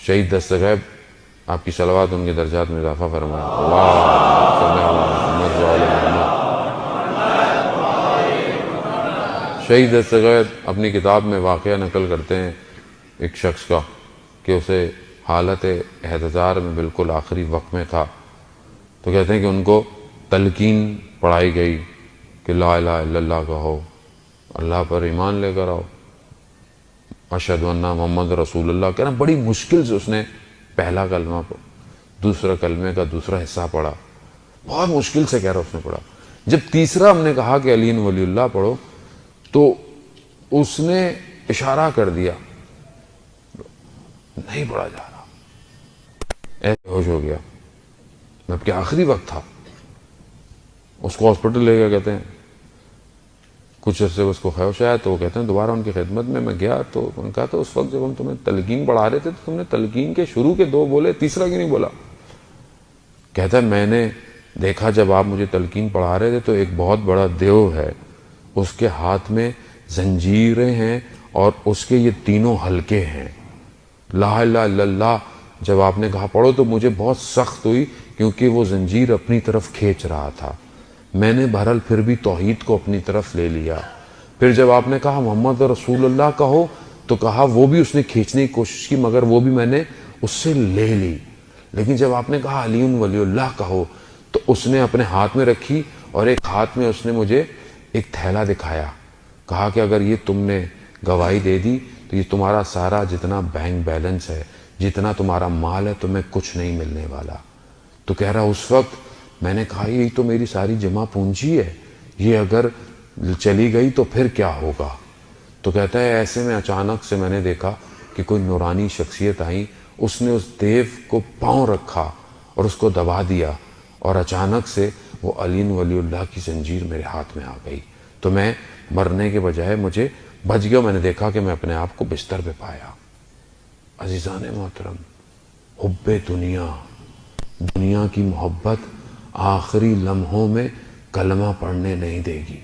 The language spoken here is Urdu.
شہید دستغیب آپ کی صلوات ان کے درجات میں اضافہ فرمائے. اللہم صلی علی محمد وعلی محمد. شہید دستغیب اپنی کتاب میں واقعہ نقل کرتے ہیں ایک شخص کا کہ اسے حالت احتضار میں بالکل آخری وقت میں تھا، تو کہتے ہیں کہ ان کو تلقین پڑھائی گئی کہ لا الہ الا اللہ کہو، اللہ پر ایمان لے کر آؤ، اشہد ان محمد رسول اللہ کہنا. بڑی مشکل سے اس نے پہلا کلمہ دوسرا کلمے کا دوسرا حصہ پڑھا، بہت مشکل سے کہہ رہا اس نے پڑھا. جب تیسرا ہم نے کہا کہ علی ولی اللہ پڑھو تو اس نے اشارہ کر دیا، نہیں پڑھا جا رہا، ایسے ہوش ہو گیا. جب کہ آخری وقت تھا، اس کو ہاسپٹل لے گیا. کہتے ہیں کچھ عرصے اس کو خیوش آیا تو وہ کہتے ہیں دوبارہ ان کی خدمت میں گیا تو ان کا تو اس وقت جب ہم تمہیں تلقین پڑھا رہے تھے تو تم نے تلقین کے شروع کے 2 بولے، تیسرا کیوں نہیں بولا؟ کہتا ہے میں نے دیکھا جب آپ مجھے تلقین پڑھا رہے تھے تو ایک بہت بڑا دیو ہے، اس کے ہاتھ میں زنجیریں ہیں اور اس کے یہ 3 حلقے ہیں. لا الہ الا اللہ جب آپ نے کہا پڑھو تو مجھے بہت سخت ہوئی کیونکہ وہ زنجیر اپنی طرف کھینچ رہا تھا. میں نے بہرحال پھر بھی توحید کو اپنی طرف لے لیا. پھر جب آپ نے کہا محمد رسول اللہ کہو تو کہا وہ بھی اس نے کھینچنے کی کوشش کی مگر وہ بھی میں نے اس سے لے لی. لیکن جب آپ نے کہا علی ولی اللہ کہو تو اس نے اپنے ہاتھ میں رکھی اور ایک ہاتھ میں اس نے مجھے ایک تھیلا دکھایا، کہا کہ اگر یہ تم نے گواہی دے دی تو یہ تمہارا سارا جتنا بینک بیلنس ہے، جتنا تمہارا مال ہے، تمہیں کچھ نہیں ملنے والا. تو کہہ رہا اس وقت میں نے کہا یہی تو میری ساری جمع پونجی ہے، یہ اگر چلی گئی تو پھر کیا ہوگا؟ تو کہتا ہے ایسے میں اچانک سے میں نے دیکھا کہ کوئی نورانی شخصیت آئی، اس نے اس دیو کو پاؤں رکھا اور اس کو دبا دیا اور اچانک سے وہ علی ولی اللہ کی زنجیر میرے ہاتھ میں آ گئی. تو میں مرنے کے بجائے مجھے بچ گیا. میں نے دیکھا کہ میں اپنے آپ کو بستر پہ پایا. عزیزان محترم، حب دنیا کی محبت آخری لمحوں میں کلمہ پڑھنے نہیں دے گی.